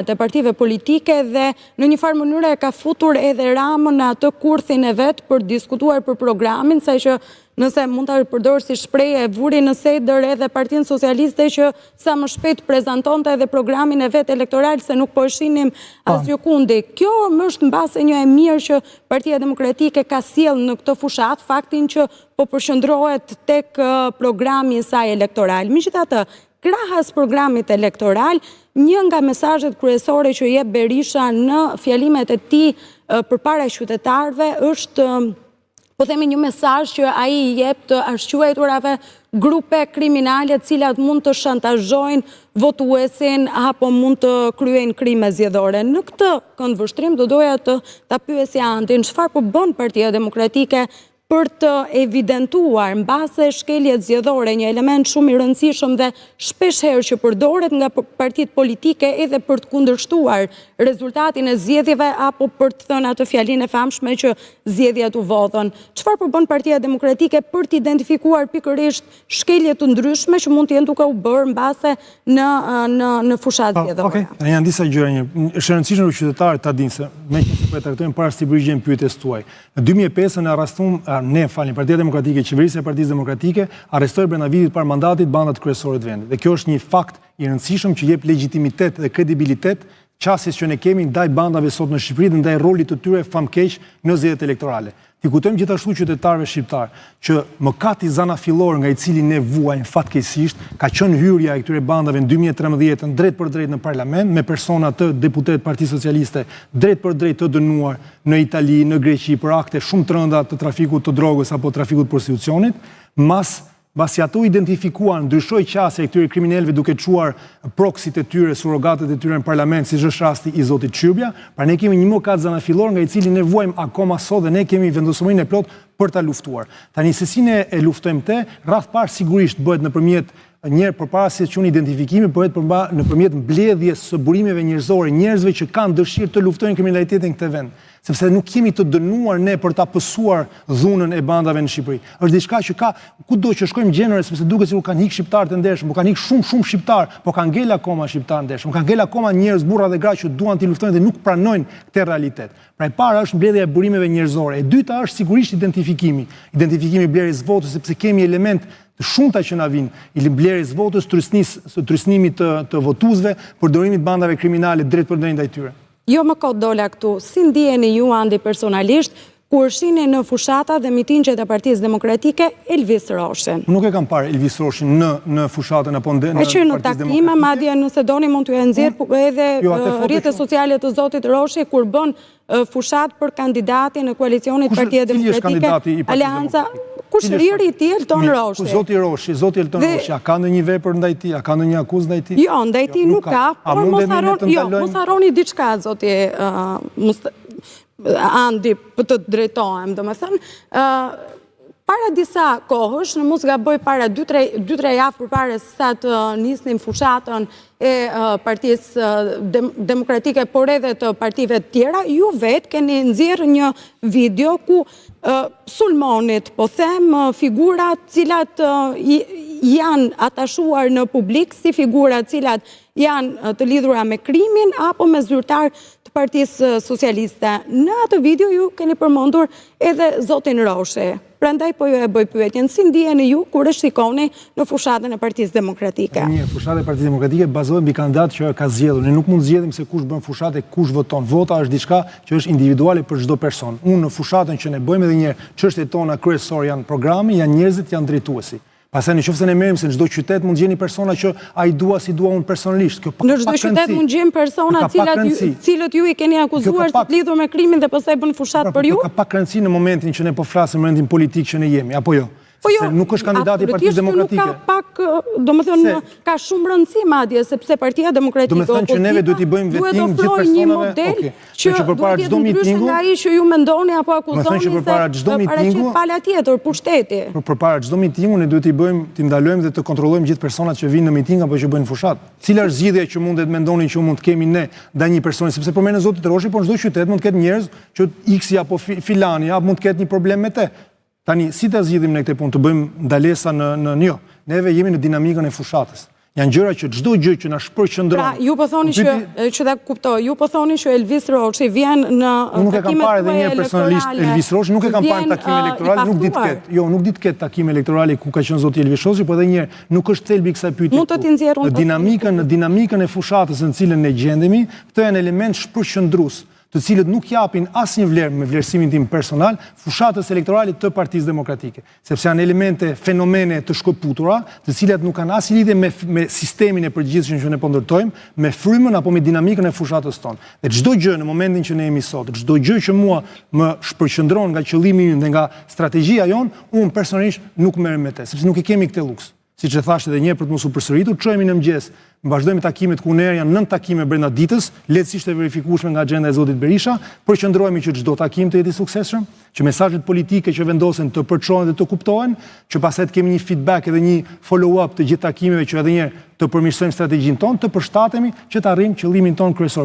të partive politike dhe në një farë mënyre ka futur edhe Ramën në atë kurthin e vetë për diskutuar për programin, sa që nëse mund të përdorë si shprehje e vuri në sedër edhe Partinë Socialiste që sa më shpejt prezantonte edhe programin e vetë elektoral se nuk po e shinim asgjë kundi. Kjo është mbase një e mirë që Partia Demokratike ka sjell në këtë fushat, faktin që po përqendrohet tek programi i saj elektoral. Megjithatë, krahas programit elektoral, një nga mesazhet kryesore që jep Berisha në fjalimet e tij përpara qytetarëve është, po themi, një mesazh që ai i jep të arsyetsurave grupe kriminale të cilat mund të shantazhojnë votuesin apo mund të kryejnë krime zgjedhore. Në këtë këndvështrim do doja të ta pyesja Antin, çfarë po bën Partia Demokratike për të evidentuar mbase shkeljet zgjedhore, një element shumë i rëndësishëm dhe shpesh herë që përdoret nga partitë politike edhe për të kundërshtuar rezultatin e zgjedhjeve apo për të thënë atë fjalinë e famshme që zgjedhjet u vodhën. Çfarë po bën Partia Demokratike për të identifikuar pikërisht shkelje të ndryshme që mund të jenë duke u bërë mbase në fushat zgjedhore? Okej, janë disa gjëra. Është e rëndësishme për qytetarët ta dinë se meqenëse po e trajtojmë para se të përgjigjem pyetjes tuaj. Në 2005 në arrestuam Partia Demokratike, qeverisja e Partisë Demokratike, arrestoi brenda vitit par mandatit bandat kryesore të vendit. Dhe kjo është një fakt i rëndësishëm që jep legjitimitet dhe kredibilitet qasjes që ne kemi ndaj bandave sot në Shqipëri dhe ndaj rolit të tyre famkeq në zgjedhjet elektorale. Ti kujtojmë gjithashtu qytetarëve shqiptar që mëkati zanafillor nga i cili ne vuajmë fatkeqësisht ka qenë hyrja e këtyre bandave në 2013 drejt për drejt në parlament me persona të deputet Partisë Socialiste drejt për drejt të dënuar në Itali, në Greqi për akte shumë të rënda të trafikut të drogës apo trafikut të prostitucionit, Basi ato identifikuan, ndryshoi qasja e këtyre kriminalëve duke çuar proksit e tyre, surrogatët e tyre në parlament, siç është rasti i zotit Qyrbja, pra ne kemi një mëkat zanafillor nga i cili ne vuajmë akoma sot dhe ne kemi vendosmërinë e plot për ta luftuar. Tani se si ne e luftojmë këtë, rreth parë sigurisht bëhet nëpërmjet njerë përpara se që unë identifikimi, bëhet nëpërmjet mbledhjes së burimeve njerëzore, njerëzve që kanë dëshirë të luftojnë kriminalitetin në këtë vend. Sepse nuk kemi të dënuar ne për ta pësuar dhunën e bandave në Shqipëri. Është diçka që ka kudo që shkojmë gjenere, sepse duket sikur kanë ikë shqiptarë të ndershëm, po kanë ikë shumë shqiptarë, po kanë ngel akoma shqiptarë ndershëm, kanë ngel akoma njerëz, burra dhe gra që duan të luftojnë dhe nuk pranojnë këtë realitet. Pra e para është mbledhja e burimeve njerëzore, e dyta është sigurisht identifikimi i blerjes votës, sepse kemi element të shumta që na vinë, i blerjes votës, trysnimit të votuesve, përdorimit bandave kriminale drejt për drejt ndaj tyre. Jo më kot dola këtu, si ndiheni ju Andi personalisht kur shihni në fushata dhe mitingjet e Partisë Demokratike Elvis Roshin? Nuk e kam parë Elvis Roshin në fushatën apo në Partisë Demokratike. Në takime, madje nëse doni mund t'ju nxjerr edhe rrjetet sociale të zotit Roshi kur bën fushat për kandidatin e koalicionit Partia Demokratike, Aleanca. Kush riri ti Elton Roshi? Zoti Elton Roshi, a ka ndonjë vepër ndaj tij, a ka ndonjë akuzë ndaj tij? Jo, ndaj tij nuk ka, por mos harroni diçka zoti Andi, për të drejtohem, domethënë, para disa kohësh, në mos gaboj para 2-3 javë përpara se sa të nisnin fushatën e Partisë Demokratike, por edhe të partive të tjera, ju vetë keni nxjerrë një video ku sulmonit, po them, figurat cilat janë atashuar në publik, si figurat cilat janë të lidhura me krimin apo me zyrtar të Partisë Socialiste. Në atë video ju keni përmendur edhe zotin Roshi. Prandaj po ju e bëj pyetjen, si ndiheni ju kur e shikoni në fushatën e Partisë Demokratike? Një fushatë e Partisë Demokratike bazohet mbi kandidat që ka zgjedhur. Ne nuk mund të zgjedhim se kush bën fushatë e kush voton. Vota është diçka që është individuale për çdo person. Unë në fushatën që ne bëjmë edhe një herë, çështjet tona kryesore janë programi, janë njerëzit, janë drejtuesi. Pastaj nëse ne merrem se në çdo qytet mund gjeni persona që ai dua si dua unë personalisht. Në çdo qytet mund gjeni persona cilët ju i keni akuzuar se të lidhur me krimin dhe pastaj bën fushat për ju? Ka pak rëndësi në momentin që ne po flasim në rendin politik që ne jemi, apo jo? Se nuk është kandidati i Partisë Demokratike. Nuk ka pak, domethënë ka shumë rëndësi madje sepse Partia Demokratike domethënë që neve duhet i bëjmë vetim gjithë personave që përpara çdo mitingu ai që ju mendoni apo akuzoni se përpara çdo mitingu pala tjetër pushteti. Përpara çdo mitingu ne duhet i bëjmë, t'i ndalojmë dhe të kontrollojmë gjithë personat që vinë në miting apo që bëjnë fushat. Cila është zgjidhja që mundet mendoni që mund të kemi ne ndaj një personi, sepse po merren zoti Roshi, por në çdo qytet mund të ketë njerëz që X apo filani apo mund të ketë një problem me të. Tani, si ta zgjidhim në këtë punë, të bëjmë ndalesa në jo. Neve jemi në dinamikën e fushatës. Janë gjëra që çdo gjë që na shpërqendron. Pra, ju po thoni që ta kuptoj, ju po thoni që Elvis Roçi vjen në Nuk e kam parë edhe një herë personalisht Elvis Roçi, nuk e kam parë në takime elektorale, nuk di të ketë. Jo, nuk di të ketë takime elektorale ku ka qenë zoti Elvis Roçi, po edhe një herë, nuk është thelbi i kësaj pyetje. Mund të t'i nxjerrë Në dinamikën e fushatës në cilën ne gjendemi, këto janë element shpërqendrues, të cilët nuk japin asnjë vlerë me vlerësimin tim personal fushatës elektorale të Partisë Demokratike, sepse janë elemente, fenomene të shkëputura, të cilat nuk kanë asnjë lidhje me sistemin e përgjithshëm që ne po ndërtojmë, me frymën apo me dinamikën e fushatës tonë. Dhe çdo gjë në momentin që ne jemi sot, çdo gjë që mua më shpërqendron nga qëllimi im dhe nga strategjia jon, unë personalisht nuk merrem me të, sepse nuk e kemi këtë luks. Siç e thashë edhe një herë për të mos u përsëritur, çohemi në mëngjes, vazhdojmë takimet ku ne janë 9 takime brenda ditës, lehtësisht e verifikueshme nga agenda e zotit Berisha, përqendrohemi që çdo takim të jetë i suksesshëm, që mesazhet politike që vendosen të përçohen dhe të kuptohen, që pastaj të kemi një feedback edhe një follow-up të gjithë takimeve që edhe një herë të përmirësojmë strategjinë tonë, të përshtatemi që të arrijmë qëllimin tonë kryesor.